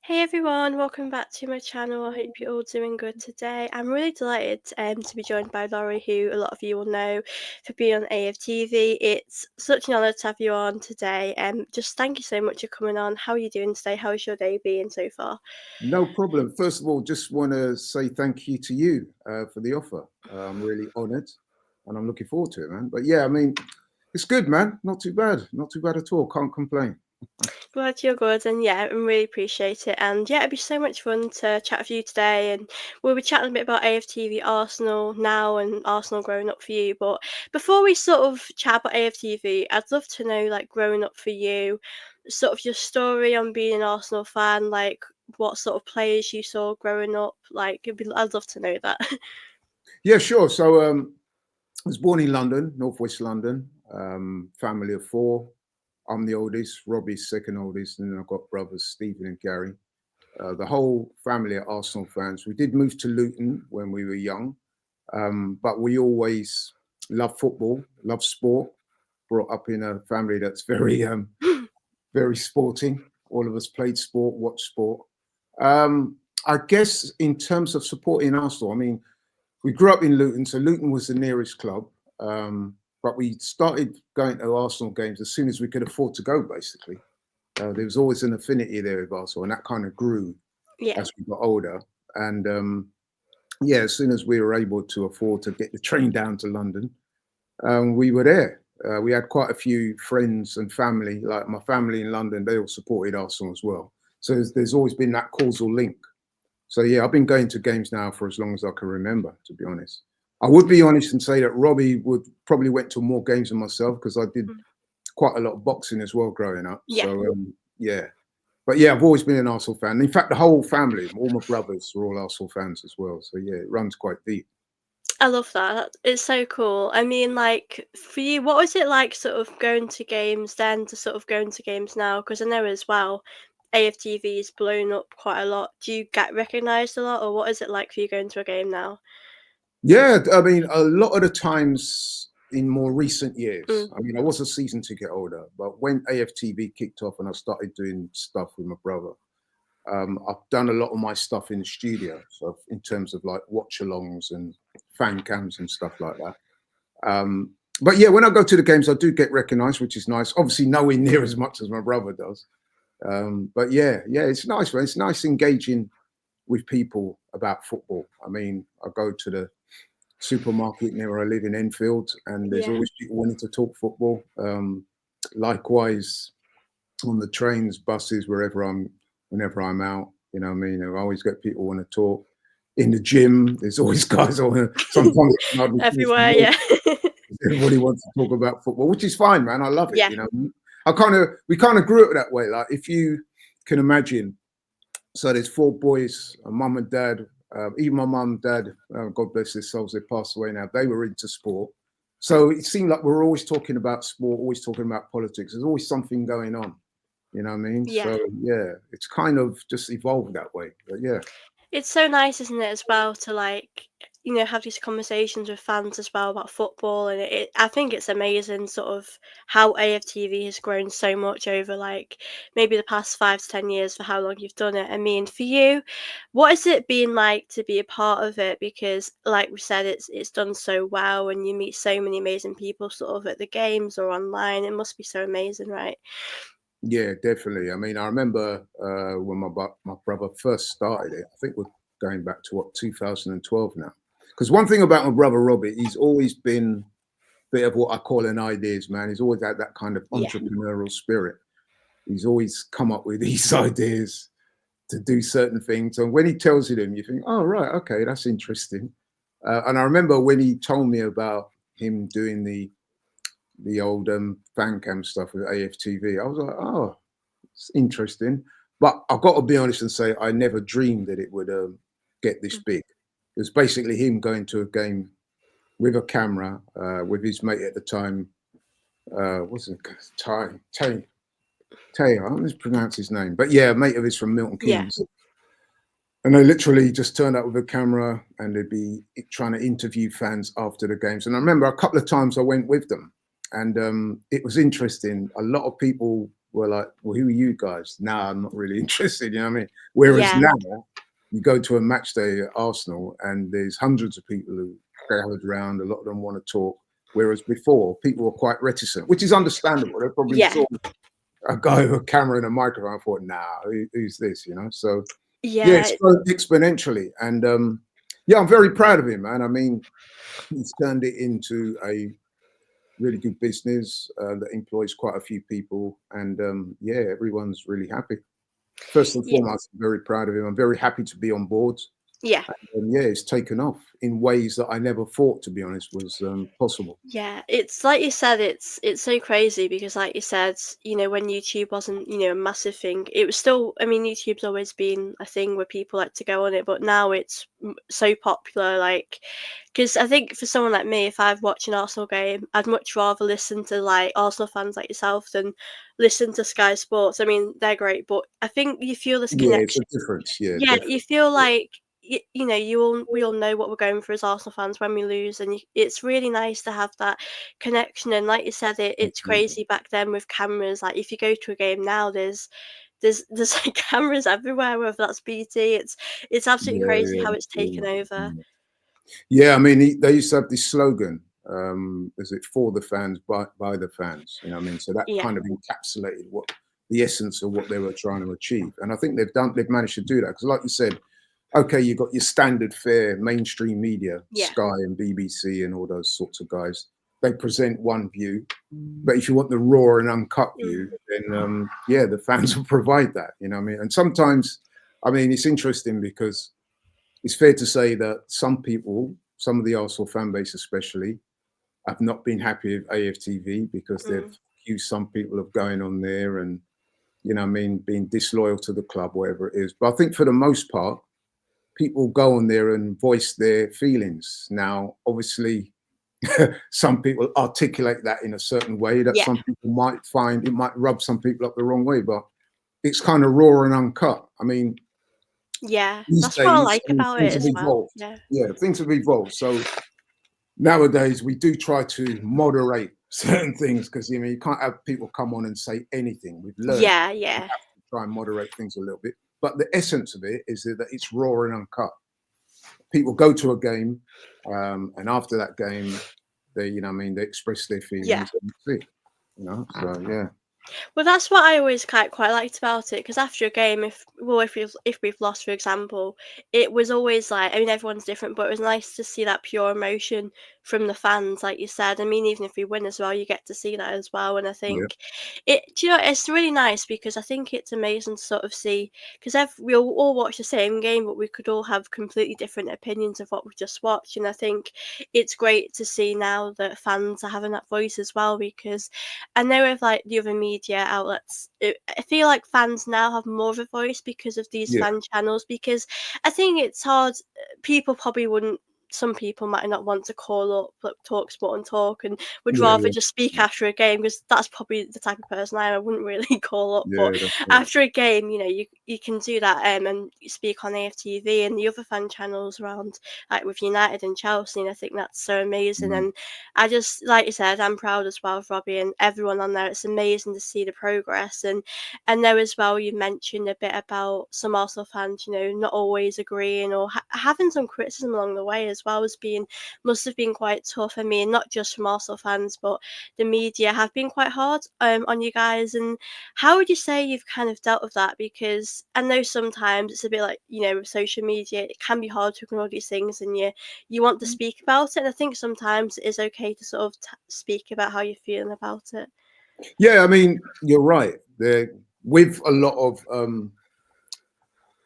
Hey everyone, welcome back to my channel. I hope you're all doing good today. I'm really delighted to be joined by Laurie, who a lot of you will know for being on Aftv. It's such an honour to have you on today. Just thank you so much for coming on. How are you doing today? How's your day been so far? No problem. First of all, just want to say thank you to you for the offer. I'm really honoured, and I'm looking forward to it, man. But yeah, I mean, it's good, man. Not too bad. Not too bad at all. Can't complain. Glad you're good, and yeah, I really appreciate it. And yeah, it'd be so much fun to chat with you today. And we'll be chatting a bit about AFTV Arsenal now and Arsenal growing up for you. But before we sort of chat about AFTV, I'd love to know, like, growing up for you, sort of your story on being an Arsenal fan, like what sort of players you saw growing up. Like, I'd love to know that. Yeah, sure. So I was born in London, northwest London. Family of four. I'm the oldest. Robbie's second oldest, and then I've got brothers Stephen and Gary. The whole family are Arsenal fans. We did move to Luton when we were young, but we always love football, love sport. Brought up in a family that's very sporting. All of us played sport, watched sport. I guess in terms of supporting Arsenal, I mean, we grew up in Luton, so Luton was the nearest club. But we started going to Arsenal games as soon as we could afford to go, basically. There was always an affinity there with Arsenal, and that kind of grew Yeah. as we got older. And yeah, as soon as we were able to afford to get the train down to London, we were there. We had quite a few friends and family, like my family in London, they all supported Arsenal as well. So there's always been that causal link. So yeah, I've been going to games now for as long as I can remember, to be honest. I would be honest and say that Robbie would probably went to more games than myself because I did Mm. quite a lot of boxing as well growing up. Yeah. So yeah, but yeah, I've always been an Arsenal fan. In fact, the whole family, all my brothers are all Arsenal fans as well. So yeah, it runs quite deep. I love that. It's so cool. I mean, like, for you, what was it like sort of going to games then to sort of going to games now? Because I know as well, AFTV's blown up quite a lot. Do you get recognised a lot, or what is it like for you going to a game now? Yeah, I mean, a lot of the times in more recent years, Mm, I mean, I was a season ticket holder, but when AFTV kicked off and I started doing stuff with my brother, I've done a lot of my stuff in the studio. So in terms of like watch alongs and fan cams and stuff like that. But yeah, when I go to the games, I do get recognised, which is nice. Obviously, nowhere near as much as my brother does. But yeah, it's nice, man. It's nice engaging with people about football. I mean, I go to the supermarket near where I live in Enfield, and there's yeah. always people wanting to talk football. Likewise, on the trains, buses, whenever I'm out, you know what I mean? I always get people want to talk. In the gym, there's always guys I want to, sometimes I can hardly finish the Everywhere, word. yeah. Everybody wants to talk about football, which is fine, man. I love it, Yeah. you know. We kind of grew up that way. Like if you can imagine, so there's four boys, a mum and dad. Even my mum and dad, God bless their souls, they passed away now. They were into sport, so it seemed like we were always talking about sport, always talking about politics. There's always something going on. You know what I mean? Yeah. So yeah, it's kind of just evolved that way. But yeah, It's so nice, isn't it, as well, to like, have these conversations with fans as well about football, and I think it's amazing sort of how AFTV has grown so much over like maybe the past 5 to 10 years for how long you've done it. I mean, for you, what has it been like to be a part of it? Because like we said, it's done so well, and you meet so many amazing people sort of at the games or online. It must be so amazing, right? yeah, definitely. I mean, I remember when my brother first started it. I think we're going back to what 2012 now. Because one thing about my brother Robert, he's always been a bit of what I call an ideas man. He's always had that kind of Yeah. entrepreneurial spirit. He's always come up with these ideas to do certain things. And when he tells you them, you think, oh, right, okay, that's interesting. And I remember when he told me about him doing the old fan cam stuff with AFTV, I was like, oh, it's interesting. But I've got to be honest and say, I never dreamed that it would get this Mm. big. It was basically him going to a game with a camera with his mate at the time. What's it? Tay, I don't mispronounce his name, but yeah, a mate of his from Milton Yeah. Keynes. And they literally just turned up with a camera and they'd be trying to interview fans after the games. And I remember a couple of times I went with them and it was interesting. A lot of people were like, well, who are you guys? Nah, I'm not really interested. You know what I mean? Whereas Yeah, now, you go to a match day at Arsenal, and there's hundreds of people who gathered around. A lot of them want to talk. Whereas before, people were quite reticent, which is understandable. They probably yeah, saw a guy with a camera and a microphone. I thought, nah, who's this? You know. So yeah, yeah, it's grown exponentially, and yeah, I'm very proud of him, man. I mean, he's turned it into a really good business that employs quite a few people, and yeah, everyone's really happy. First and yeah, foremost, I'm very proud of him. I'm very happy to be on board. yeah. And yeah, it's taken off in ways that I never thought, to be honest, was possible. Yeah, it's like you said, it's so crazy because like you said, when YouTube wasn't, a massive thing, it was still, I mean, YouTube's always been a thing where people like to go on it, but now it's so popular, like, because I think for someone like me, if I've watched an Arsenal game, I'd much rather listen to like Arsenal fans like yourself than listen to Sky Sports. I mean, they're great, but I think you feel this Yeah, it's a connection. difference. Yeah, Yeah, you definitely. feel like we all know what we're going through as Arsenal fans when we lose, and it's really nice to have that connection. And like you said, it's Absolutely. crazy back then with cameras. Like if you go to a game now, there's like cameras everywhere, whether that's BT. It's absolutely Yeah, crazy yeah, how it's taken absolutely. over. Mm. Yeah, I mean, they used to have this slogan, is it for the fans, by the fans? You know what I mean? So that Yeah, kind of encapsulated what the essence of what they were trying to achieve. And I think they've managed to do that. Because like you said, okay, you've got your standard fare mainstream media, yeah, Sky and BBC and all those sorts of guys. They present one view. But if you want the raw and uncut mm, view, then yeah, the fans will provide that. You know what I mean? And sometimes, I mean, it's interesting because it's fair to say that some people, some of the Arsenal fan base especially, have not been happy with AFTV because they've mm, accused some people of going on there and, you know what I mean, being disloyal to the club, whatever it is. But I think for the most part, people go on there and voice their feelings. Now, obviously, some people articulate that in a certain way that yeah, some people might find it might rub some people up the wrong way, but it's kind of raw and uncut. I mean, yeah. these That's what I days, like I mean, about things it have as well. evolved. Yeah, Yeah, things have evolved. So nowadays, we do try to moderate certain things because you can't have people come on and say anything. We've learned yeah, we yeah, have to try and moderate things a little bit. But the essence of it is that it's raw and uncut. People go to a game, and after that game, they, you know, what I mean, they express their yeah. feelings and that's it. You know, so yeah, Well, that's what I always quite liked about it because after a game, if we've lost, for example, it was always like, I mean, everyone's different, but it was nice to see that pure emotion from the fans, like you said. I mean, even if we win as well, you get to see that as well. And I yeah, think do you know, it's really nice because I think it's amazing to sort of see because we all watch the same game, but we could all have completely different opinions of what we just watched. And I think it's great to see now that fans are having that voice as well because I know with like the other media outlets, I feel like fans now have more of a voice because of these yeah, fan channels. Because I think it's hard. People probably wouldn't. Some people might not want to call up, like, talk sport and talk, and would yeah, rather yeah, just speak after a game because that's probably the type of person I am. I wouldn't really call up, but yeah. That's right. after a game, you can do that and you speak on AFTV and the other fan channels around, like with United and Chelsea. And I think that's so amazing. Mm. And I just, like you said, I'm proud as well of Robbie and everyone on there. It's amazing to see the progress. And I know as well you mentioned a bit about some Arsenal fans, not always agreeing or having some criticism along the way as well as being must have been quite tough. I mean, not just from Arsenal fans, but the media have been quite hard on you guys. And how would you say you've kind of dealt with that? Because I know sometimes it's a bit like, with social media, it can be hard to ignore these things and you want to speak about it. And I think sometimes it is okay to sort of speak about how you're feeling about it. Yeah, I mean, you're right. There, with a lot of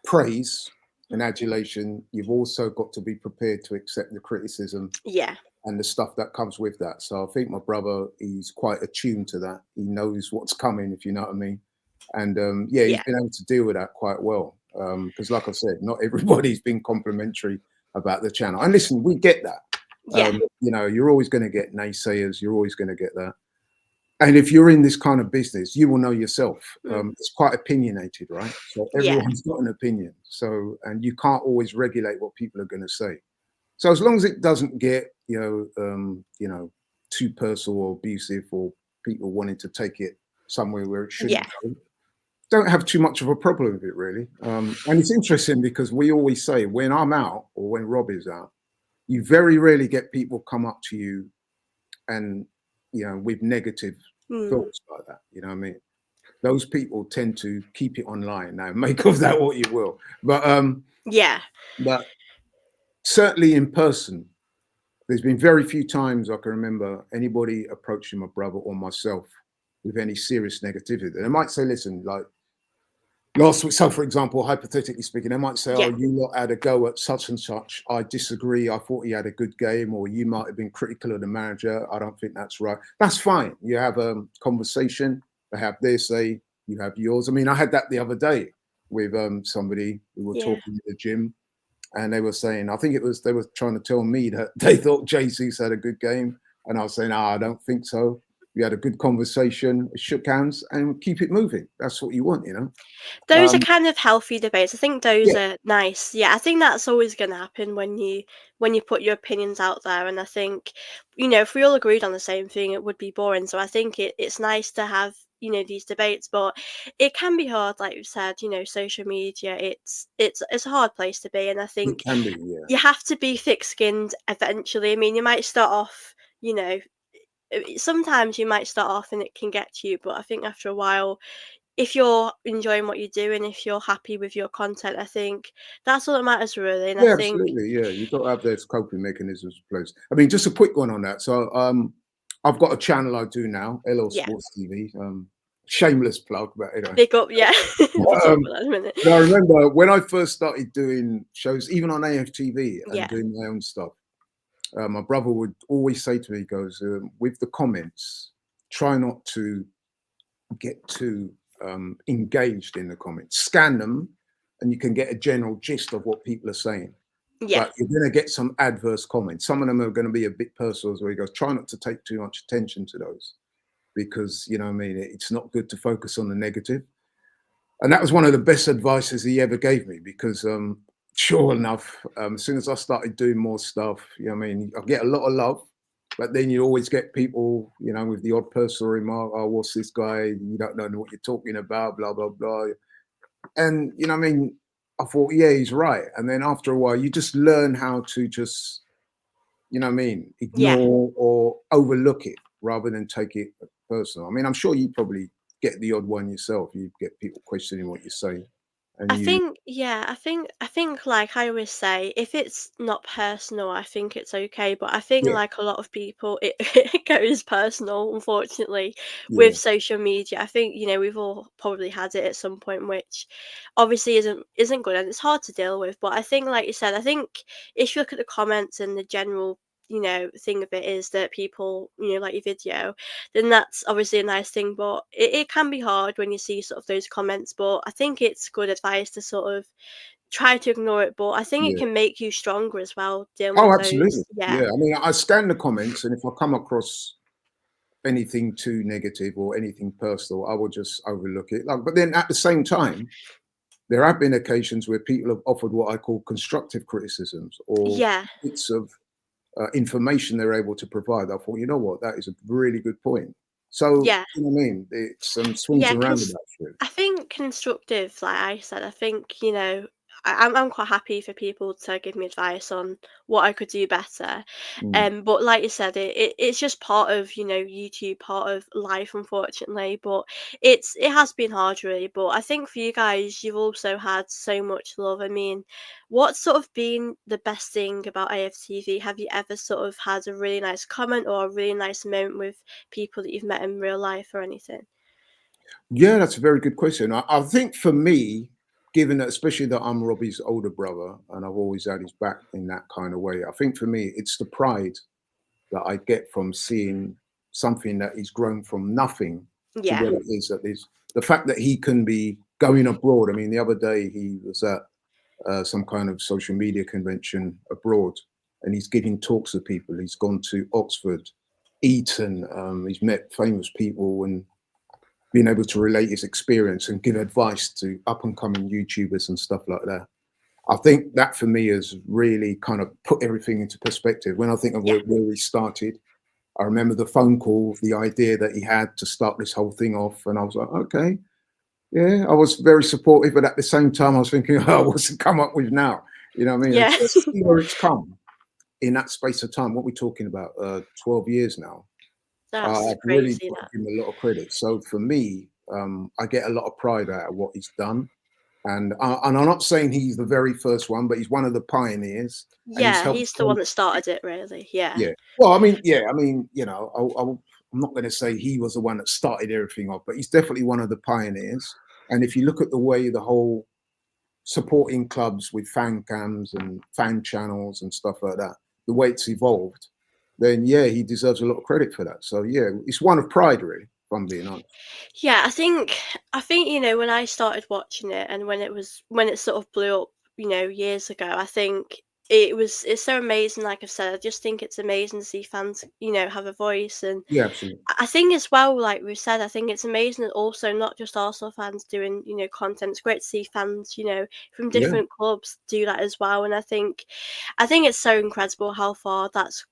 praise and Mm. adulation, you've also got to be prepared to accept the criticism Yeah, and the stuff that comes with that. So I think my brother, he's quite attuned to that. He knows what's coming, if you know what I mean. And yeah, he's yeah, been able to deal with that quite well. Because, like I said, not everybody's been complimentary about the channel. And listen, we get that. yeah, You're always going to get naysayers. You're always going to get that. And if you're in this kind of business, you will know yourself. mm, It's quite opinionated, right? So yeah, everyone's got an opinion. So, and you can't always regulate what people are going to say. So as long as it doesn't get, too personal or abusive or people wanting to take it somewhere where it Yeah. shouldn't go, don't have too much of a problem with it, really. And it's interesting because we always say when I'm out or when Rob is out, you very rarely get people come up to you and, with negative Mm. thoughts like that. You know what I mean? Those people tend to keep it online now. Make of that what you will. Yeah. But certainly in person, there's been very few times I can remember anybody approaching my brother or myself with any serious negativity. They might say, listen, like last week, so for example, hypothetically speaking, they might say, Yeah. oh, you lot had a go at such and such. I disagree. I thought he had a good game, or you might have been critical of the manager. I don't think that's right. That's fine. You have a conversation. They have their say, you have yours. I mean, I had that the other day with somebody we were Yeah. talking at the gym, and they were saying, I think it was they were trying to tell me that they thought Jesus had a good game, and I was saying, I don't think so. We had a good conversation, shook hands, and keep it moving. That's what you want, you know. Those are Um, kind of healthy debates. I think those yeah, are nice. Yeah, I think that's always going to happen when you put your opinions out there. And I think, if we all agreed on the same thing, it would be boring. So I think it's nice to have these debates, but it can be hard, like you said. Social media. It's a hard place to be, and I it think can be. Yeah, you have to be thick-skinned eventually. I mean, you might start off, sometimes you might start off and it can get to you, but I think after a while if you're enjoying what you do and if you're happy with your content, I think that's all that matters really. And I yeah, think, absolutely. Yeah, you got to have those coping mechanisms in place. I mean, just a quick one on that. So, I've got a channel I do now, LL yeah, Sports TV. Shameless plug, but anyway. big up, yeah, we'll talk Um, about that in a minute. but I remember when I first started doing shows, even on AFTV and Yeah, doing my own stuff. My brother would always say to me, he goes, with the comments, try not to get too engaged in the comments. Scan them, and you can get a general gist of what people are saying. yeah, But you're going to get some adverse comments. Some of them are going to be a bit personal, where he goes, try not to take too much attention to those because, you know what I mean, it's not good to focus on the negative. And that was one of the best advices he ever gave me because sure enough, as soon as I started doing more stuff, you know what I mean, I get a lot of love, but then you always get people, with the odd personal remark, oh, what's this guy? You don't know what you're talking about, blah, blah, blah. And, you know what I mean? I thought, yeah, he's right. And then after a while, you just learn how to just, you know what I mean, yeah. ignore or overlook it rather than take it personal. I mean, I'm sure you probably get the odd one yourself. You get people questioning what you say, and I you, think, yeah, I think like I always say, if it's not personal, I think it's okay. But I think yeah, like a lot of people, it, it goes personal, unfortunately, with yeah, social media. I think, we've all probably had it at some point, which obviously isn't good and it's hard to deal with. But I think, like you said, I think if you look at the comments and the general thing of it is that people like your video, then that's obviously a nice thing. But it can be hard when you see sort of those comments. But I think it's good advice to sort of try to ignore it. But I think it yeah. can make you stronger as well dealing Oh, with absolutely. those. Yeah, Yeah. I mean, I scan the comments, and if I come across anything too negative or anything personal, I will just overlook it. Like, but then at the same time, there have been occasions where people have offered what I call constructive criticisms or yeah, bits of information they're able to provide. I thought, you know what, that is a really good point. So, yeah. you know what I mean? It's some swings Yeah, and roundabouts, really. I think constructive, like I said, I think, I'm quite happy for people to give me advice on what I could do better. Mm. But like you said, it's just part of, YouTube, part of life, unfortunately. But it has been hard really. But I think for you guys, you've also had so much love. I mean, what's sort of been the best thing about AFTV? Have you ever sort of had a really nice comment or a really nice moment with people that you've met in real life or anything? Yeah, that's a very good question. I think for me, given that, especially that I'm Robbie's older brother and I've always had his back in that kind of way, I think for me, it's the pride that I get from seeing something that is grown from nothing to Yeah. what it is that is the fact that he can be going abroad. I mean, the other day he was at some kind of social media convention abroad and he's giving talks to people. He's gone to Oxford, Eton, he's met famous people and being able to relate his experience and give advice to up and coming YouTubers and stuff like that. I think that for me has really kind of put everything into perspective. When I think of Yeah. where we started, I remember the phone call, the idea that he had to start this whole thing off, and I was like, okay, yeah. I was very supportive, but at the same time, I was thinking, oh, what's it come up with now? You know what I mean? And Yeah. to see where it's come in that space of time. What we're talking about, 12 years now. That's I've really crazy, got to that. give him a lot of credit. So for me, I get a lot of pride out of what he's done. And I'm not saying he's the very first one, but he's one of the pioneers, and he's Yeah, helped. he's the one that started it, really. Yeah. Yeah. Well, I mean, yeah, I mean, I'm not going to say he was the one that started everything off, but he's definitely one of the pioneers. And if you look at the way the whole supporting clubs with fan cams and fan channels and stuff like that, the way it's evolved, then yeah, he deserves a lot of credit for that. So yeah, it's one of pride, really, if I'm being honest. Yeah, I think, when I started watching it and when it sort of blew up, years ago, I think it's so amazing, like I've said. I just think it's amazing to see fans, have a voice. And Yeah, absolutely. I think as well, like we've said, I think it's amazing that also not just Arsenal fans doing, content. It's great to see fans, from Yeah. different clubs do that as well. And I think it's so incredible how far that's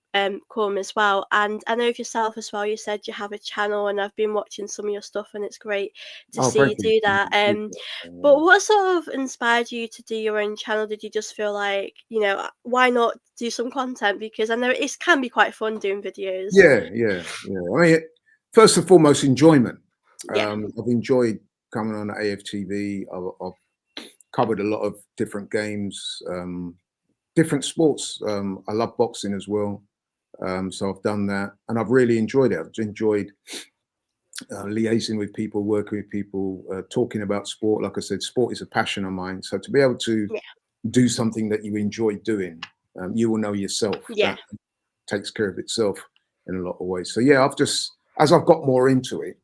come as well. And I know of yourself as well, you said you have a channel, and I've been watching some of your stuff, and it's great to Oh, see thank you you. do Thank that. you. Appreciate it. But Yeah. what sort of inspired you to do your own channel? Did you just feel like, why not do some content? Because I know it can be quite fun doing videos. Yeah, yeah, yeah. I mean, first and foremost, enjoyment. Yeah, I've enjoyed coming on AFTV. I've covered a lot of different games, different sports. I love boxing as well, so I've done that, and I've really enjoyed it. I've enjoyed liaising with people, working with people, talking about sport. Like I said, sport is a passion of mine. So to be able to yeah, do something that you enjoy doing, you will know yourself yeah, that takes care of itself in a lot of ways. So yeah, I've just as I've got more into it,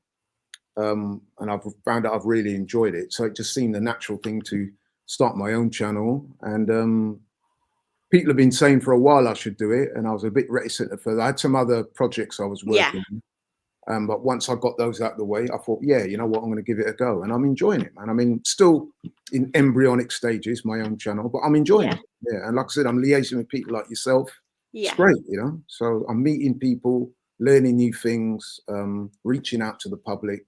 and I've found out I've really enjoyed it. So it just seemed the natural thing to start my own channel. And people have been saying for a while I should do it, and I was a bit reticent at first. I had some other projects I was yeah. working on, but once I got those out of the way, I thought, yeah, you know what, I'm going to give it a go, and I'm enjoying it, man. I mean, still in embryonic stages, my own channel, but I'm enjoying Yeah, it. Yeah, and like I said, I'm liaising with people like yourself. It's yeah. great, you know. So I'm meeting people, learning new things, reaching out to the public,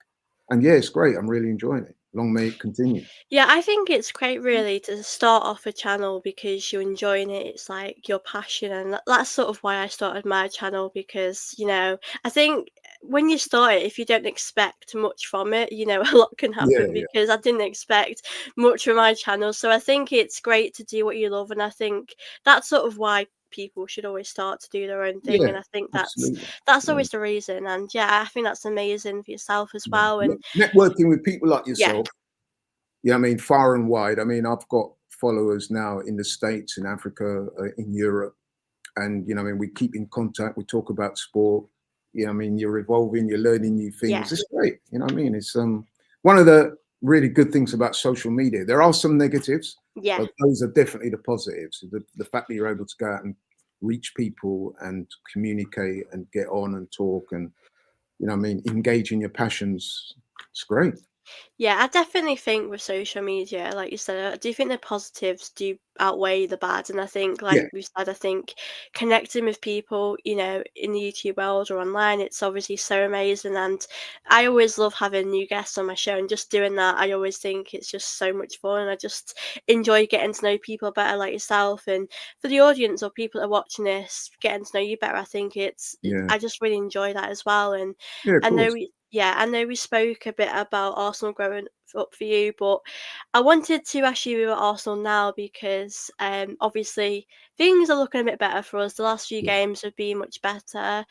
and yeah, it's great. I'm really enjoying it. Long may it continue. Yeah, I think it's great really to start off a channel because you're enjoying it. It's like your passion, and that's sort of why I started my channel because, I think when you start it, if you don't expect much from it, a lot can Yeah, happen yeah, because I didn't expect much from my channel. So I think it's great to do what you love, and I think that's sort of why people should always start to do their own thing. yeah, And I think that's absolutely. that's Yeah, always the reason. And yeah, I think that's amazing for yourself as yeah. well. And Networking with people like yeah, yourself. Yeah, I mean, far and wide. I mean, I've got followers now in the States, in Africa, in Europe, and I mean, we keep in contact. We talk about sport. I mean, you're evolving, you're learning new yeah, things. It's great. What I mean? It's one of the really good things about social media. There are some negatives, yeah. but those are definitely the positives. The fact that you're able to go out and reach people and communicate and get on and talk and what I mean, engage in your passions. It's great. Yeah, I definitely think with social media, like you said, I do think the positives do outweigh the bad. And I think, like Yeah, we said, I think connecting with people, in the YouTube world or online, it's obviously so amazing. And I always love having new guests on my show, and just doing that, I always think it's just so much fun. And I just enjoy getting to know people better, like yourself. And for the audience or people that are watching this, getting to know you better, I think yeah, I just really enjoy that as well. And yeah. Of I know course. we yeah, I know we spoke a bit about Arsenal growing up for you, but I wanted to ask you about Arsenal now because obviously things are looking a bit better for us. The last few Yeah. games have been much better.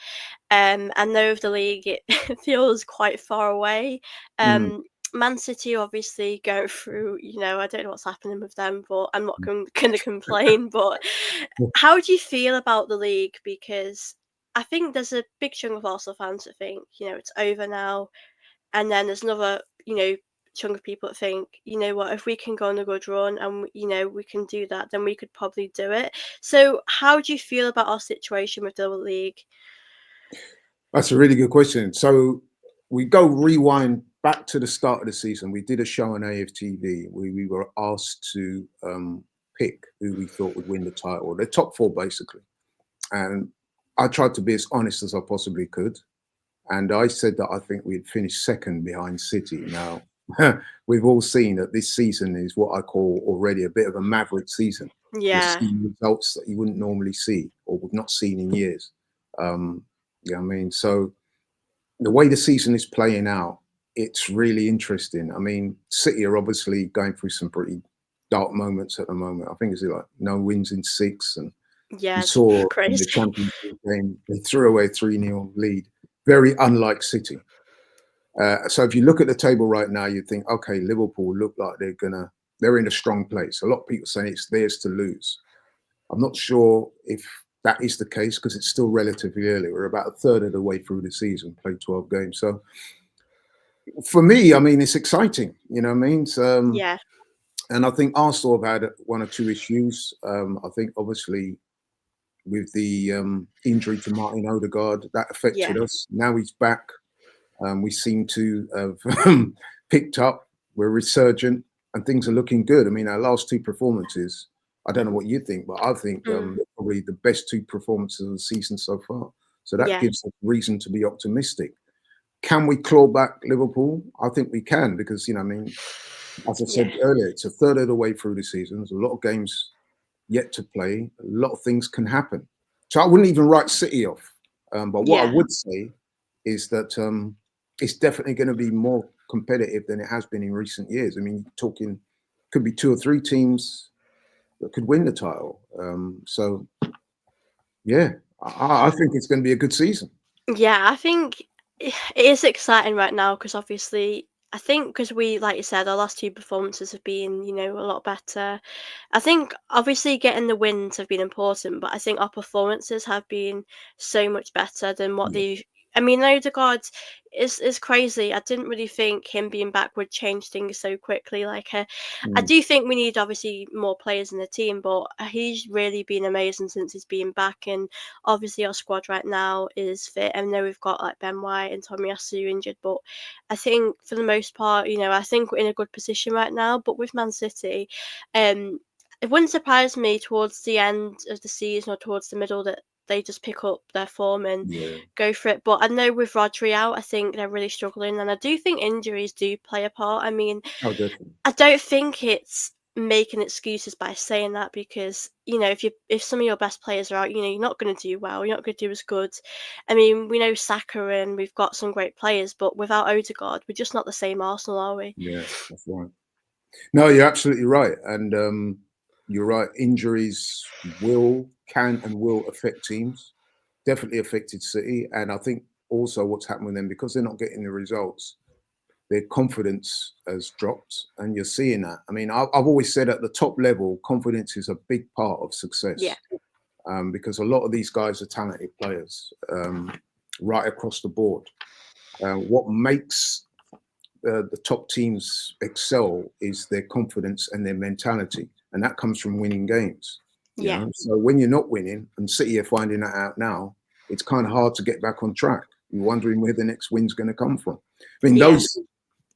I know of the league, it feels quite far away. Mm. Um, Man City obviously go through, I don't know what's happening with them, but I'm not going to complain. But how do you feel about the league? Because I think there's a big chunk of Arsenal fans that think, it's over now. And then there's another, chunk of people that think, you know what, if we can go on a good run and, we can do that, then we could probably do it. So how do you feel about our situation with the league? That's a really good question. So we go rewind back to the start of the season. We did a show on AFTV. We were asked to pick who we thought would win the title, the top four basically. And I tried to be as honest as I possibly could, and I said that I think we'd finish second behind City. Now, we've all seen that this season is what I call already a bit of a maverick season. You're Yeah, seeing results that you wouldn't normally see or would not seen in years. Yeah, I mean, so the way the season is playing out, it's really interesting. I mean, City are obviously going through some pretty dark moments at the moment. I think it's like no wins in six, and yeah, you it's saw in the crazy. Champions League game they threw away 3-0 lead, very unlike City. So if you look at the table right now, you think, okay, Liverpool look like they're in a strong place. A lot of people saying it's theirs to lose. I'm not sure if that is the case because it's still relatively early. We're about a third of the way through the season, played 12 games. So for me, I mean, it's exciting. You know what I mean? Yeah, And I think Arsenal have had one or two issues. I think obviously with the injury to Martin Odegaard, that yeah, affected us. Now he's back. We seem to have picked up. We're resurgent, and things are looking good. I mean, our last two performances. I don't know what you think, but I think mm, probably the best two performances of the season so far. So that yeah, gives us reason to be optimistic. Can we claw back Liverpool? I think we can because I mean, as I yeah, said earlier, it's a third of the way through the season. There's a lot of games yet to play. A lot of things can happen. So I wouldn't even write City off. But what I yeah, would say is that it's definitely going to be more competitive than it has been in recent years. I mean, talking could be two or three teams that could win the title. So yeah, I think it's going to be a good season. yeah. I think it is exciting right now because obviously I think because we, like you said, our last two performances have been, a lot better. I think obviously getting the wins have been important, but I think our performances have been so much better than what Yeah. they. I mean, Odegaard is crazy. I didn't really think him being back would change things so quickly. Like, I Mm, do think we need obviously more players in the team, but he's really been amazing since he's been back. And obviously, our squad right now is fit. I know we've got like Ben White and Tomiyasu injured, but I think for the most part, I think we're in a good position right now. But with Man City, um, it wouldn't surprise me towards the end of the season or towards the middle that they just pick up their form and yeah. go for it. But I know with Rodri out, I think they're really struggling, and I do think injuries do play a part. I mean, Oh, definitely. I don't think it's making excuses by saying that because if some of your best players are out, you're not going to do well. You're not going to do as good. I mean, we know Saka and we've got some great players, but without Odegaard, we're just not the same Arsenal, are we? Yeah, that's right. No, you're absolutely right, and you're right. Injuries can, and will affect teams. Definitely affected City, and I think also what's happened with them because they're not getting the results. Their confidence has dropped, and you're seeing that. I mean, I've always said at the top level, confidence is a big part of Yeah, success because a lot of these guys are talented players right across the board. What makes the top teams excel is their confidence and their mentality, and that comes from winning games. yeah, So when you're not winning, and City are finding that out now, it's kind of hard to get back on track. You're wondering where the next win's going to come from. I mean, yeah.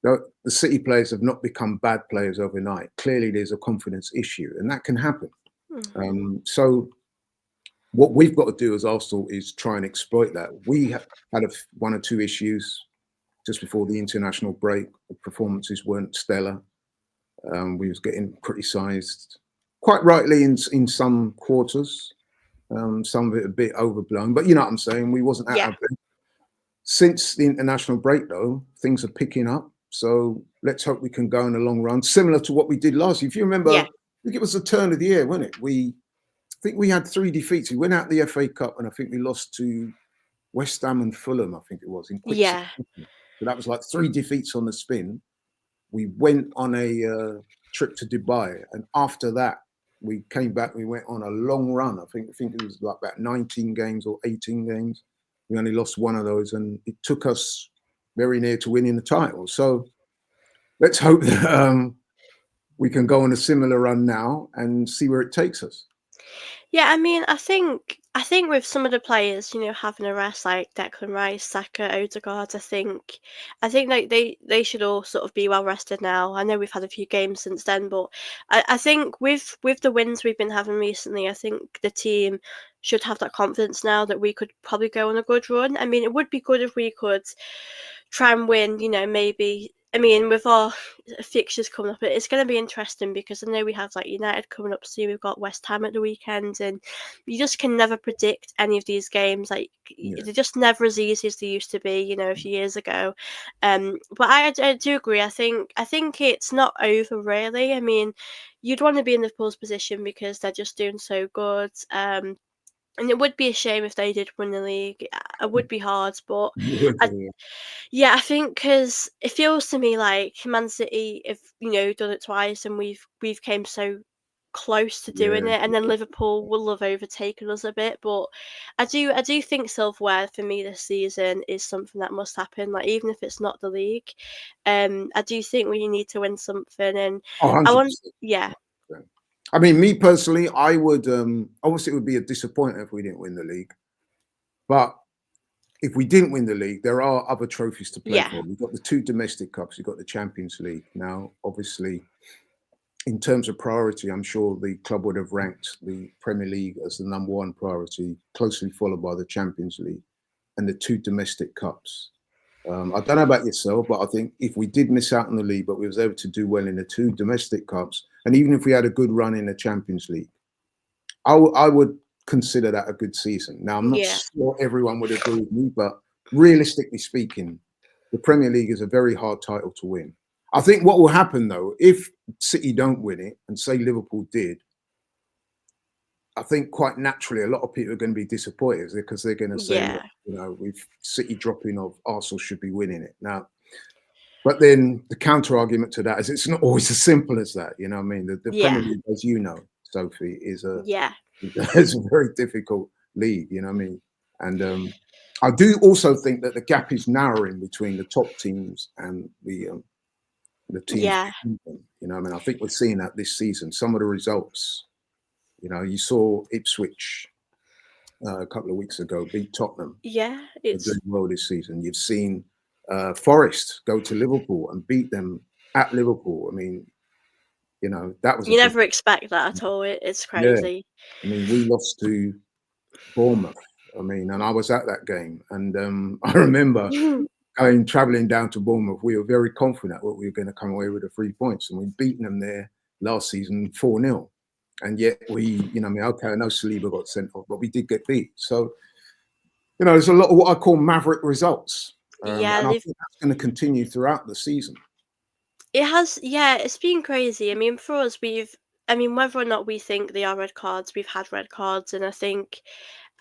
the City players have not become bad players overnight. Clearly, there's a confidence issue, and that can happen. Hmm. So what we've got to do as Arsenal is try and exploit that. We had one or two issues just before the international break. The performances weren't stellar. We was getting criticised quite rightly in some quarters. Some of it a bit overblown, but you know what I'm saying. We wasn't at Yeah, our best. Since the international break, though, things are picking up. So let's hope we can go in the long run, similar to what we did last year. If you remember, yeah, I think it was the turn of the year, wasn't it? I think we had three defeats. We went out the FA Cup, and I think we lost to West Ham and Fulham. I think it was in quick yeah, succession. So that was like three defeats on the spin. We went on a trip to Dubai, and after that, we came back. We went on a long run. I think it was like about 19 games or 18 games. We only lost one of those, and it took us very near to winning the title. So let's hope that we can go on a similar run now and see where it takes us. Yeah, I mean, I think with some of the players, having a rest like Declan Rice, Saka, Odegaard, I think like they should all sort of be well rested now. I know we've had a few games since then, but I think with the wins we've been having recently, I think the team should have that confidence now that we could probably go on a good run. I mean, it would be good if we could try and win, maybe. I mean, with our fixtures coming up, it's going to be interesting because I know we have like United coming up soon. We've got West Ham at the weekend, and you just can never predict any of these games. Like Yeah. they're just never as easy as they used to be, a few years ago. But I do agree. I think it's not over really. I mean, you'd want to be in Liverpool's position because they're just doing so good. And it would be a shame if they did win the league. It would be hard, but I Yeah. yeah, I think because it feels to me like Man City have done it twice, and we've came so close to doing Yeah. it, and then Liverpool will have overtaken us a bit. But I do think silverware for me this season is something that must happen. Like even if it's not the league, I do think we need to win something, and Oh, I want 100%. yeah 100%. I mean, me personally, I would obviously it would be a disappointment if we didn't win the league. But if we didn't win the league, there are other trophies to play yeah for. We've got the two domestic cups, you've got the Champions League. Now, obviously, in terms of priority, I'm sure the club would have ranked the Premier League as the number one priority, closely followed by the Champions League and the two domestic cups. I don't know about yourself, but I think if we did miss out on the league, but we was able to do well in the two domestic cups, and even if we had a good run in the Champions League, I would consider that a good season. Now, I'm not yeah sure everyone would agree with me, but realistically speaking, the Premier League is a very hard title to win. I think what will happen though, if City don't win it, and say Liverpool did, I think quite naturally a lot of people are going to be disappointed because they're going to say, look, yeah with City dropping off, Arsenal should be winning it now. But then the counter argument to that is it's not always as simple as that. You know what I mean? The Premier yeah League, as you know, Sophie, is a yeah it's a very difficult league, you know what I mean? And I do also think that the gap is narrowing between the top teams and the teams yeah beneath them. You know what I mean? I think we're seeing that this season. Some of the results, you saw Ipswich a couple of weeks ago beat Tottenham. yeah. They're It's doing well this season. You've seen Forest go to Liverpool and beat them at Liverpool. I mean, that was a you big, never expect that at all. It's yeah. crazy. I mean, we lost to Bournemouth. I mean, and I was at that game, and I remember going traveling down to Bournemouth. We were very confident that we were going to come away with the 3 points, and we'd beaten them there last season 4-0. And yet I mean, okay, I know Saliba got sent off, but we did get beat. So, there's a lot of what I call maverick results, Yeah, and I think that's going to continue throughout the season. it has, yeah, it's been crazy. I mean, for us, I mean, whether or not we think they are red cards, we've had red cards, and I think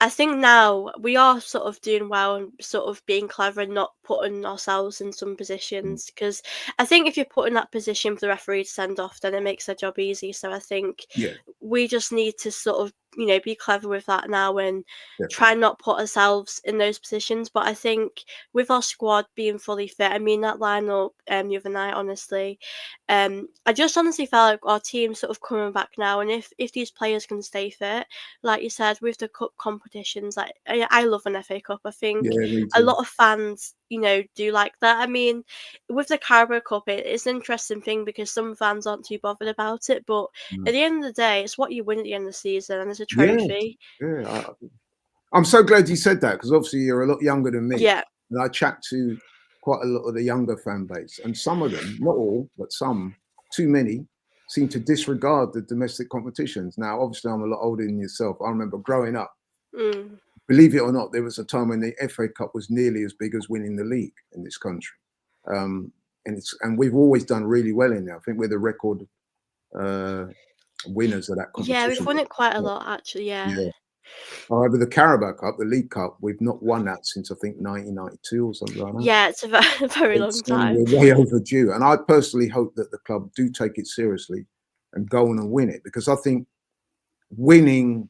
now we are sort of doing well and sort of being clever and not putting ourselves in some Mm. positions because I think if you're put in that position for the referee to send off, then it makes their job easy. So I think Yeah, we just need to sort of be clever with that now and try definitely. not put ourselves in those positions. But I think with our squad being fully fit, I mean that lineup the other night, honestly, I just honestly felt like our team's sort of coming back now, and if these players can stay fit, like you said, with the cup competitions, like I love an FA Cup. I think Yeah, me a too. lot of fans, do like that. I mean, with the Carabao Cup, it's an interesting thing because some fans aren't too bothered about it, but Mm. at the end of the day, it's what you win at the end of the season, and it's a Yeah, trophy. yeah. I'm so glad you said that because obviously you're a lot younger than me, Yeah. and I chat to quite a lot of the younger fan base, and some of them, not all, but some, too many, seem to disregard the domestic competitions. Now, obviously, I'm a lot older than yourself. I remember growing up. Mm. Believe it or not, there was a time when the FA Cup was nearly as big as winning the league in this country, and we've always done really well in there. I think we're the record uh, winners of that Yeah, we've competition. won it quite a lot, actually. Yeah. Yeah. However, the Carabao Cup, the League Cup, we've not won that since I think 1992 or something like that. Yeah, it's a very, very long It's time. we're way overdue, and I personally hope that the club do take it seriously and go on and win it because I think winning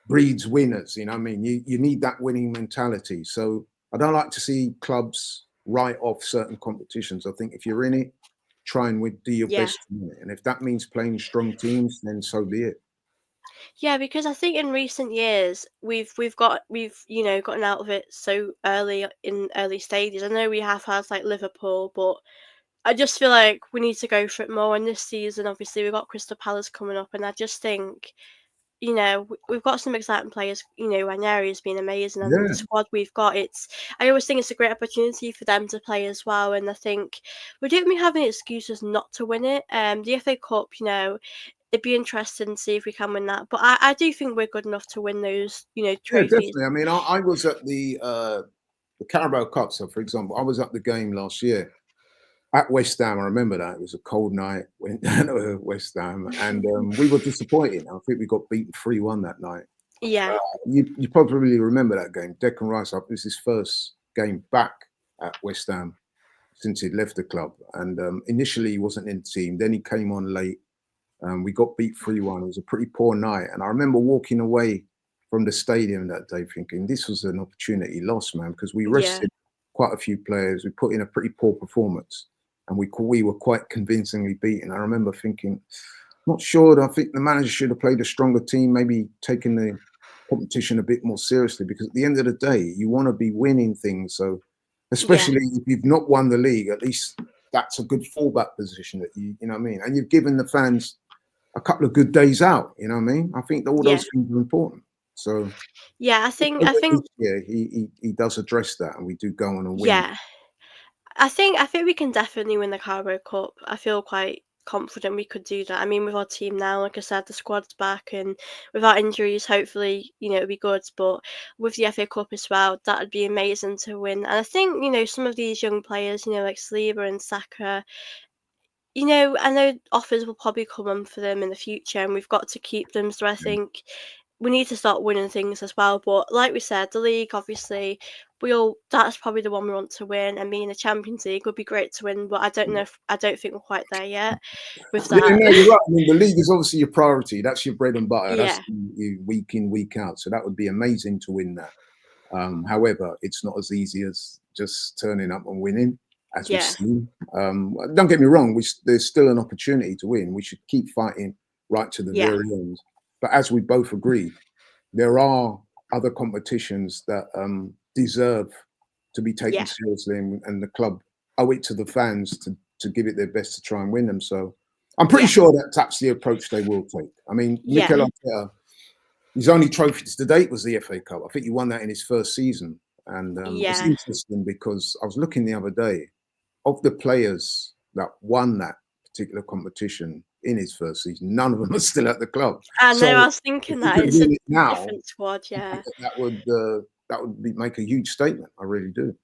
breeds winners. You know what I mean? You need that winning mentality. So I don't like to see clubs write off certain competitions. I think if you're in it, try and do your Yeah. best to win it, and if that means playing strong teams, then so be it. Yeah, because I think in recent years we've gotten out of it so early in early stages. I know we have had like Liverpool, but I just feel like we need to go for it more. And this season, obviously, we've got Crystal Palace coming up, and I just think we've got some exciting players. Ranieri has been amazing, and the Yeah, squad we've got. I always think it's a great opportunity for them to play as well. And I think we don't really have any excuses not to win it. The FA Cup, it'd be interesting to see if we can win that. But I do think we're good enough to win those, yeah, trophies. definitely. I mean, I was at the Carabao Cup. So, for example, I was at the game last year at West Ham. I remember that it was a cold night. Went down to West Ham, and we were disappointed. I think we got beaten 3-1 that night. Yeah, You probably remember that game. Declan Rice, it was his first game back at West Ham since he'd left the club, and initially he wasn't in the team. Then he came on late. We got beat 3-1. It was a pretty poor night. And I remember walking away from the stadium that day thinking this was an opportunity lost, man, because we yeah, rested quite a few players. We put in a pretty poor performance and we were quite convincingly beaten. I remember thinking, not sure. I think the manager should have played a stronger team, maybe taken the competition a bit more seriously, because at the end of the day, you want to be winning things. So, yeah, especially if you've not won the league, at least that's a good fallback position that you know what I mean? And you've given the fans a couple of good days out. You know what I mean? I think that all yeah, those things are important. So yeah. I this think, year he does address that, and we do go on and win. yeah. I think we can definitely win the Carabao Cup. I feel quite confident we could do that. I mean, with our team now, like I said, the squad's back, and without injuries, hopefully, it'll be good. But with the FA Cup as well, that'd be amazing to win. And I think, some of these young players, like Saliba and Saka, I know offers will probably come on for them in the future, and we've got to keep them. So I think we need to start winning things as well. But like we said, the league, obviously, that's probably the one we want to win. I mean, the Champions League would be great to win, but I don't think we're quite there yet with Yeah, that. no, you're right. I mean, the league is obviously your priority. That's your bread and butter. That's Yeah, you week in, week out. So that would be amazing to win that. However, it's not as easy as just turning up and winning, as we've yeah, seen. Don't get me wrong, there's still an opportunity to win. We should keep fighting right to the yeah, very end. But as we both agreed, there are other competitions that deserve to be taken yeah, seriously, and the club owe it to the fans to give it their best to try and win them. So I'm pretty yeah, sure that's the approach they will take. I mean, yeah, Mikel Arteta, his only trophies to date was the FA Cup. I think he won that in his first season. And it's yeah, interesting because I was looking the other day, of the players that won that particular competition in his first season, none of them are still at the club. I So know. I was if thinking he that could it's a win it now, different squad. I think Yeah. that would make a huge statement. I really do.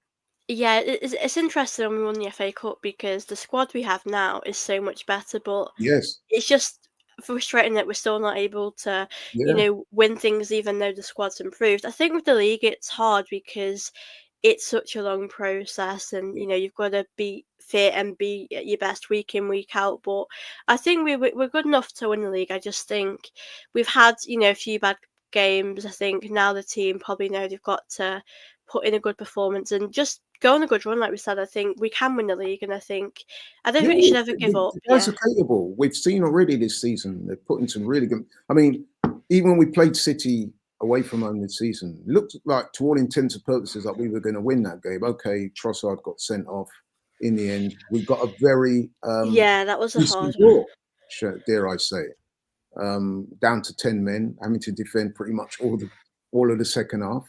Yeah, it's interesting when we won the FA Cup because the squad we have now is so much better, but Yes. it's just frustrating that we're still not able to, Yeah. win things even though the squad's improved. I think with the league it's hard because it's such a long process, and you've got to be fit and be at your best week in week out. But I think we're good enough to win the league. I just think we've had a few bad games. I think now the team probably know they've got to put in a good performance and just go on a good run. Like we said, I think we can win the league, and I don't Yeah, think you should ever give up. the guys Yeah, are capable. We've seen already this season. They've put in some really good. I mean, even when we played City away from home this season, it looked like, to all intents and purposes, like we were going to win that game. Okay, Trossard got sent off in the end. We got a very yeah, that was a hard decent one. draw, dare I say it. Down to 10 men, having to defend pretty much all of the second half,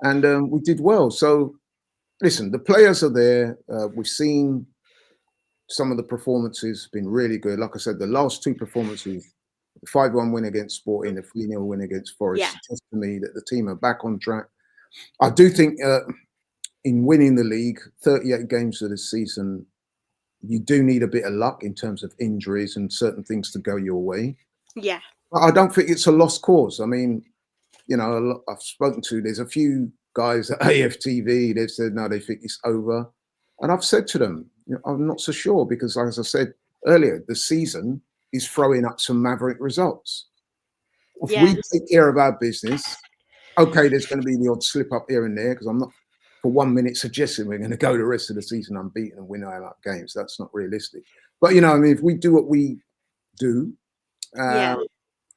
and we did well. So listen, the players are there. We've seen some of the performances been really good. Like I said, the last two performances, the 5-1 win against Sporting, the 3-0 win against Forest, Yeah, suggest to me that the team are back on track. I do think in winning the league, 38 games of the season, you do need a bit of luck in terms of injuries and certain things to go your way. yeah, But I don't think it's a lost cause. I mean, I've spoken to, there's a few guys at Aftv, they've said, no, they think it's over. And I've said to them, I'm not so sure because, as I said earlier, the season is throwing up some maverick results. If we yeah, take care of our business, okay, there's going to be the odd slip up here and there because I'm not for 1 minute suggesting we're going to go the rest of the season unbeaten and win all our games. That's not realistic. But, I mean, if we do what we do, uh, yeah,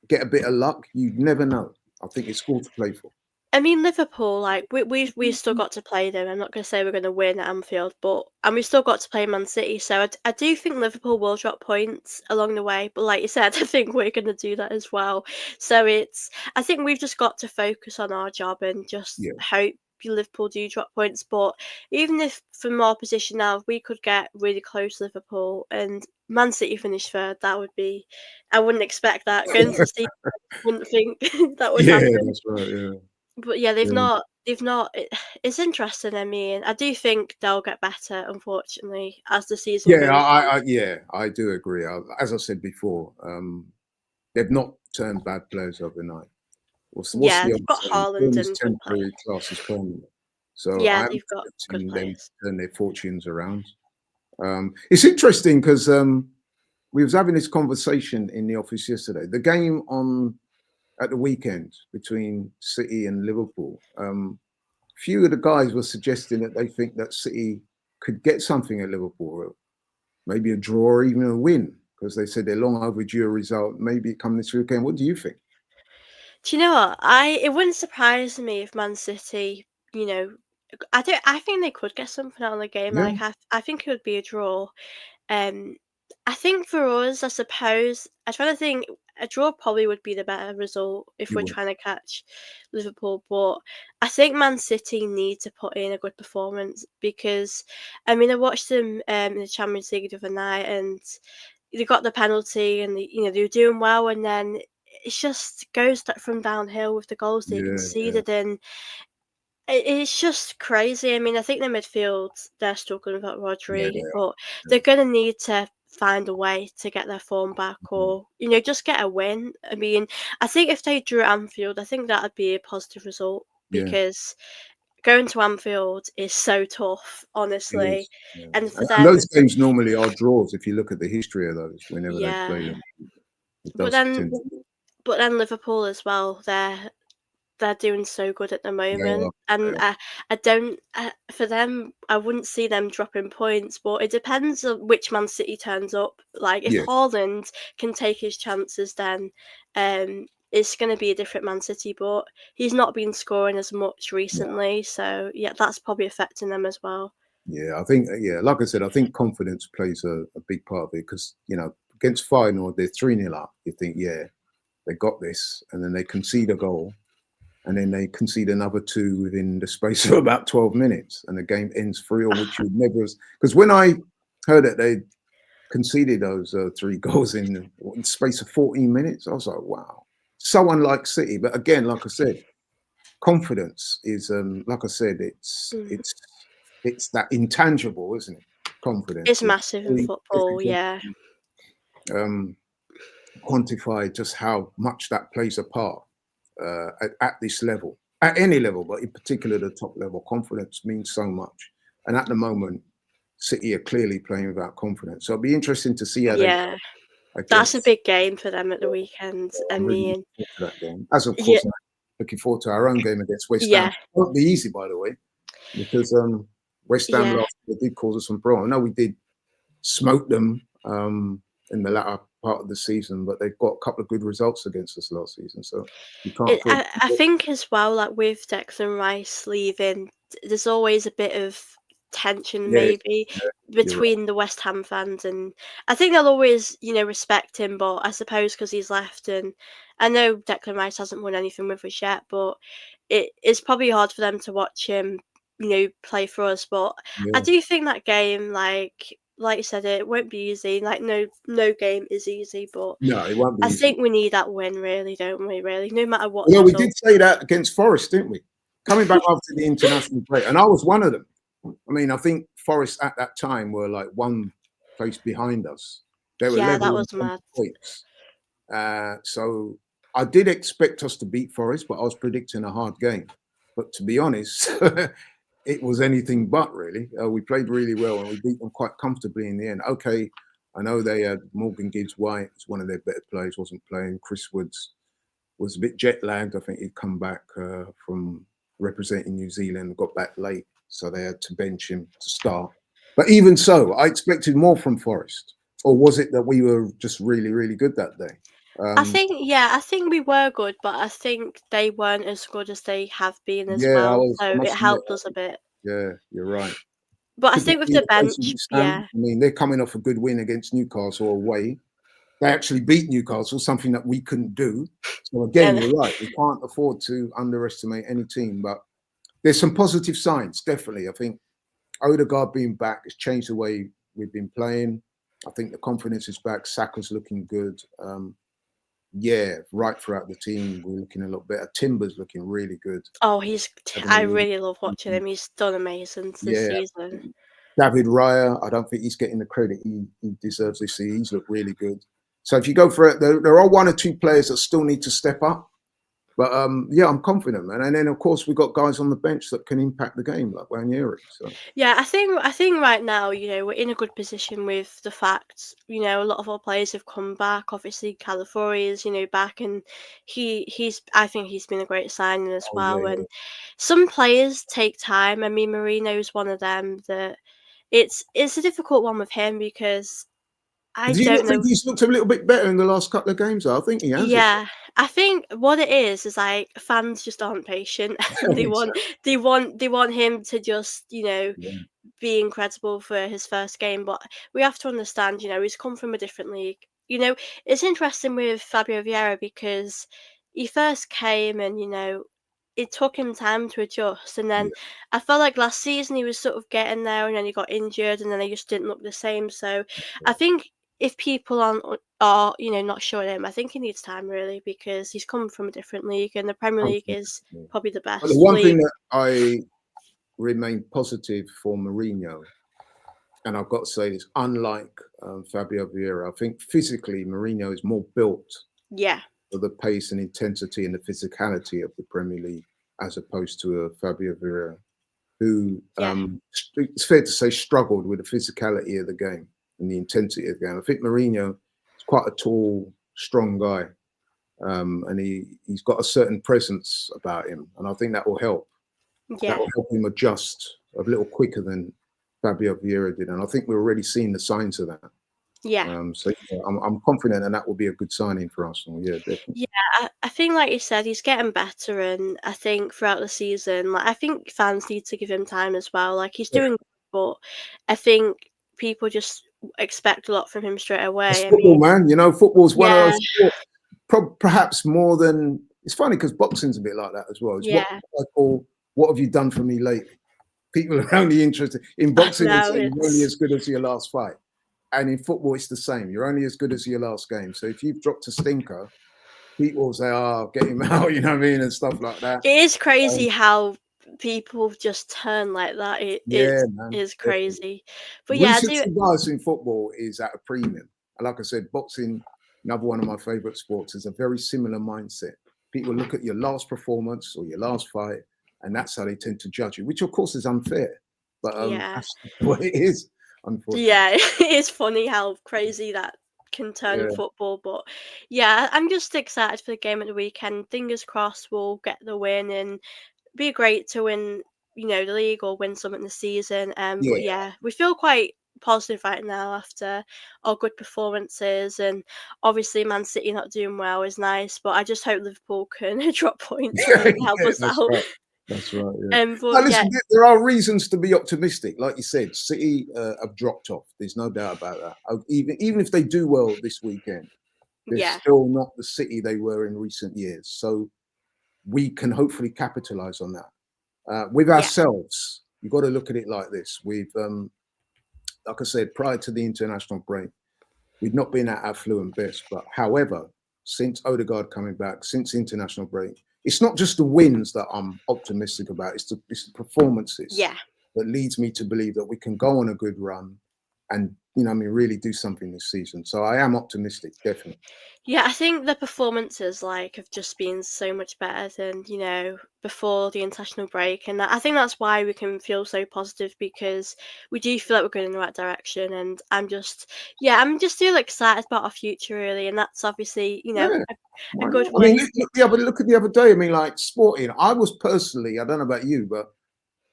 get a bit of luck. You never know. I think it's cool to play for. I mean, Liverpool, like we've still got to play them. I'm not going to say we're going to win at Anfield, but and we've still got to play Man City. So I do think Liverpool will drop points along the way. But like you said, I think we're going to do that as well. So I think we've just got to focus on our job and just Yeah, hope Liverpool do drop points. But even if from our position now, if we could get really close to Liverpool and Man City finish third, that would be. I wouldn't expect that going to the season. Wouldn't think that would yeah, happen. that's right. Yeah, But yeah, they've yeah, not they've not it's interesting, I mean, I do think they'll get better, unfortunately, as the season yeah. goes on. Yeah, I do agree. As I said before, they've not turned bad players overnight. What's Yeah, the they've old got saying? Haaland Form is and good temporary, players. class is permanent. So Yeah, I am they've got good expecting them to players. turn their fortunes around. It's interesting because we was having this conversation in the office yesterday. The game on at the weekend between City and Liverpool. Few of the guys were suggesting that they think that City could get something at Liverpool, maybe a draw or even a win, because they said they're long overdue a result. Maybe it come this weekend. What do you think? Do you know what? It wouldn't surprise me if Man City, you know, I think they could get something out of the game, Yeah, like, I think it would be a draw. Um, I think for us, I suppose, I'm trying to think, a draw probably would be the better result if you we're would. trying to catch Liverpool. But I think Man City need to put in a good performance because, I mean, I watched them in the Champions League the other night and they got the penalty and they were doing well, and then it just goes from downhill with the goals they Yeah, yeah, conceded, and it's just crazy. I mean, I think the midfield, they're struggling without yeah. Rodri, They are. but Yeah. they're gonna need to find a way to get their form back Mhm. or, just get a win. I mean, I think if they drew at Anfield, I think that'd be a positive result Yeah, because going to Anfield is so tough, it honestly. is. Yeah. And for And them, those games normally are draws. If you look at the history of those, whenever they yeah. play them, it But does then tend to. but then Liverpool as well, they're doing so good at the They are. moment, They and are. I don't for them. I wouldn't see them dropping points, but it depends on which Man City turns up. Like if Yeah, Haaland can take his chances, then it's going to be a different Man City. But he's not been scoring as much no. recently, so yeah, that's probably affecting them as well. Yeah, I think, yeah, like I said, I think confidence plays a big part of it because, against Feyenoord, they're 3-0 up. You think, yeah, they got this. And then they concede a goal. And then they concede another two within the space of about 12 minutes. And the game ends 3-0, which you never. Because when I heard that they conceded those three goals in the space of 14 minutes, I was like, wow. So unlike City. But again, like I said, confidence is like I said, Mm. it's that intangible, isn't it? Confidence. It's It's massive in very football, difficult yeah, to quantify just how much that plays a part at this level, at any level, but in particular the top level. Confidence means so much, and at the moment, City are clearly playing without confidence. So it'll be interesting to see how they yeah. go That's a against. big game for them at the weekend. I I'm really looking mean, forward to that game, as of yeah, course I'm looking forward to our own game against West Ham. yeah, It won't be easy, by the way, because West Ham yeah. last year did cause us some problems. I know we did smoke them in the latter part of the season, but they've got a couple of good results against us last season, so you can't afford. I think as well, like with Declan Rice leaving, there's always a bit of tension Yeah, maybe yeah, you're right. between the West Ham fans, and I think they'll always, respect him. But I suppose because he's left, and I know Declan Rice hasn't won anything with us yet, but it's probably hard for them to watch him, play for us. But I Yeah. do think that game, like you said, it won't be easy. Like no game is easy, but No, it won't be I easy. think we need that win, really, don't we? Really, no matter what the Although we did result. say that against Forest, didn't we? Coming back after the international break, and I was one of them. I mean, I think Forest at that time were like one place behind us. They were Yeah, level that in was terms mad. of points. So I did expect us to beat Forest, but I was predicting a hard game. But to be honest, it was anything but really. We played really well and we beat them quite comfortably in the end. Okay, I know they had Morgan Gibbs White, was one of their better players, wasn't playing. Chris Woods was a bit jet lagged. I think he'd come back from representing New Zealand, got back late, so they had to bench him to start. But even so, I expected more from Forest. Or was it that we were just really, really good that day? Um, I think we were good, but I think they weren't as good as they have been as yeah, well, I so it must admit, helped us a bit. yeah, you're right. But I Could that think with be the the case with bench, West Ham? yeah, I mean, they're coming off a good win against Newcastle away. They actually beat Newcastle, something that we couldn't do. So again, and you're right. We can't afford to underestimate any team, but there's some positive signs, definitely. I think Odegaard being back has changed the way we've been playing. I think the confidence is back. Saka's looking good. Yeah, right throughout the team, we're looking a lot better. Timber's looking really good. oh, Having a I really really love watching season. him. He's done amazing this Yeah, season. David Raya, I don't think he's getting the credit he deserves this season. He's looked really good. So if you go for it, there are one or two players that still need to step up. But yeah, I'm confident, man. And then of course we've got guys on the bench that can impact the game, like Wanyeri. So Yeah, I think right now, we're in a good position with the fact, a lot of our players have come back. Obviously, Calafiori is, back, and he's I think he's been a great signing as oh yeah, well. yeah. And some players take time. I mean, Marino's one of them that it's a difficult one with him because I Do you don't not think know. he's looked a little bit better in the last couple of games? Though? I think he has. You Yeah, I think what it is like fans just aren't patient and know? Exactly. they want him to just, Yeah, be incredible for his first game, but we have to understand, he's come from a different league. It's interesting with Fabio Vieira because he first came and, it took him time to adjust. And then yeah, I felt like last season he was sort of getting there and then he got injured and then he just didn't look the same. So I think if people are, not showing him, I think he needs time really because he's come from a different league and the Premier League totally. is Yeah. probably the But the best one league. thing that I remain positive for Mourinho, and I've got to say this, unlike Fabio Vieira, I think physically Mourinho is more built Yeah, for the pace and intensity and the physicality of the Premier League as opposed to a Fabio Vieira, who yeah, it's fair to say struggled with the physicality of the game and the intensity of the game. I think Mourinho is quite a tall, strong guy, and he's got a certain presence about him, and I think that will help. That yeah. will help him adjust a little quicker than Fabio Vieira did, and I think we're already seeing the signs of that. Yeah. So yeah, I'm confident, and that will be a good signing for Arsenal. Yeah, definitely. Yeah, I think like you said, he's getting better and I think throughout the season, like I think fans need to give him time as well. Like he's Yeah. doing good, but I think people just expect a lot from him straight It's away. I football, mean, man. You know, football is one of yeah, those sports, perhaps more than it's funny because boxing's a bit like that as well. It's what yeah, I call what have you done for me lately? People are only interested in I boxing. They know say you're only it's as good as your last fight, and in football it's the same. You're only as good as your last game. So if you've dropped a stinker, people will say, "Oh, get him out," you know what I mean, and stuff like that. it is Um, crazy how people just turn like that. It yeah, man, is definitely. crazy. But yeah, I do Recency bias in football is at a premium. And like I said, boxing, another one of my favorite sports, is a very similar mindset. People look at your last performance or your last fight, and that's how they tend to judge you, which of course is unfair. But yeah. that's what it is, unfortunately. Yeah, it is funny how crazy that can turn in Yeah, football, but yeah, I'm just excited for the game at the weekend. Fingers crossed we'll get the win and be great to win, the league or win something this season. But yeah, yeah, we feel quite positive right now after our good performances and obviously Man City not doing well is nice, but I just hope Liverpool can drop points yeah, and help yeah, us that's out. right. That's right. Yeah. Now, But yeah, listen, there are reasons to be optimistic. Like you said, City have dropped off. There's no doubt about that. Even if they do well this weekend, they're yeah, still not the City they were in recent years. So we can hopefully capitalize on that. With yeah, ourselves, you've got to look at it like this. Like I said, prior to the international break, we've not been at our fluent best. But however, since Odegaard coming back, since the international break, it's not just the wins that I'm optimistic about. It's the performances yeah. that leads me to believe that we can go on a good run and I mean, really do something this season. So I am optimistic, definitely. Yeah, I think the performances like have just been so much better than before the international break, and I think that's why we can feel so positive because we do feel like we're going in the right direction. And I'm just feel excited about our future really, and that's obviously Yeah, a why good not? I mean, way. look at the other day. I mean, like Sporting. I was personally, I don't know about you, but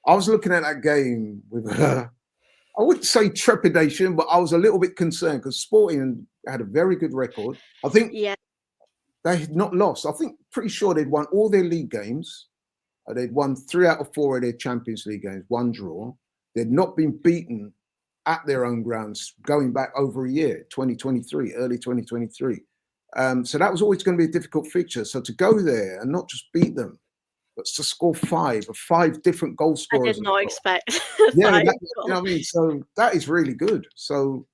I was looking at that game with, I wouldn't say trepidation, but I was a little bit concerned because Sporting had a very good record. I think Yeah, they had not lost. I think pretty sure they'd won all their league games. They'd won 3 out of 4 of their Champions League games, 1 draw. They'd not been beaten at their own grounds going back over a year, 2023, early 2023. So that was always going to be a difficult fixture. So to go there and not just beat them, but to score 5 different goal I did scorers as not well. expect Yeah, 5 that, you know goals. what I mean? So that is really good. So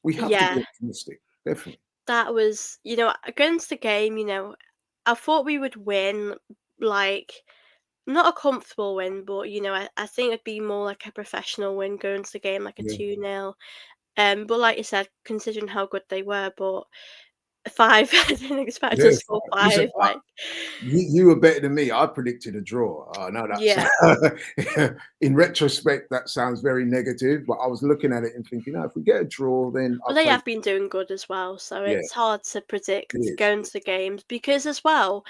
we have to be Yeah, optimistic, definitely. that was, against the game, I thought we would win, like, not a comfortable win, but, I think it'd be more like a professional win going to the game, like a Yeah. 2-0. But like you said, considering how good they were, but 5, I didn't expect Yeah, to score 5, listen, like, you were better than me. I predicted a draw. I know yeah. that's in retrospect, that sounds very negative, but I was looking at it and thinking, if we get a draw, then Well, I'll they take have been doing good as well, so yeah, it's hard to it predict is. going to games because as well,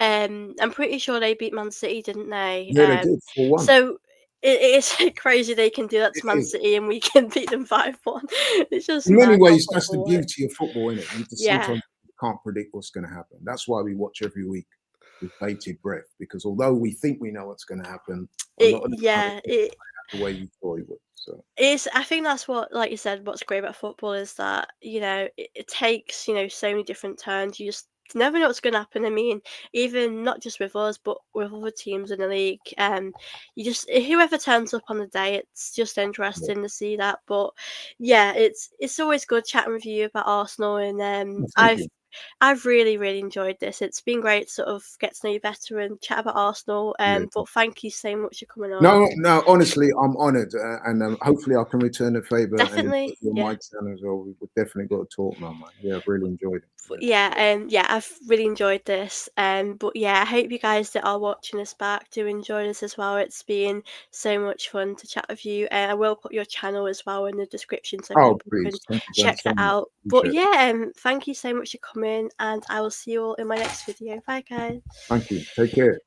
I'm pretty sure they beat Man City, didn't they? Yeah, they did 4-1. So it's crazy they can do that It to Man is. City and we can beat them 5-1. It's just In many mad how ways, that's the football works. beauty of football, isn't it? You just Yeah, sometimes can't predict what's going to happen. That's why we watch every week with bated breath, because although we think we know what's going to happen, a lot of the time it yeah, doesn't play out the way you thought it would. So it's I think that's what, like you said, what's great about football is that, it takes, so many different turns. You just never know what's gonna happen. I mean, even not just with us, but with other teams in the league. You just whoever turns up on the day, it's just yeah. interesting to see that. But yeah, it's always good chatting with you about Arsenal, and Well, thank I've you. I've really, really enjoyed this. It's been great to sort of get to know you better and chat about Arsenal. Yeah. But thank you so much for coming on. No, no, honestly, I'm honored, and hopefully I can return the favor and invite Definitely, you on yeah. my channel as well. We've definitely got to talk, man. Yeah, I've really enjoyed it. Yeah. Yeah, I've really enjoyed this. But yeah, I hope you guys that are watching this back do enjoy this as well. It's been so much fun to chat with you. I will put your channel as well in the description so Oh, people can please. Thank you check so that much. out. But Appreciate it. yeah, thank you so much for coming, and I will see you all in my next video. Bye, guys. Thank you. Take care.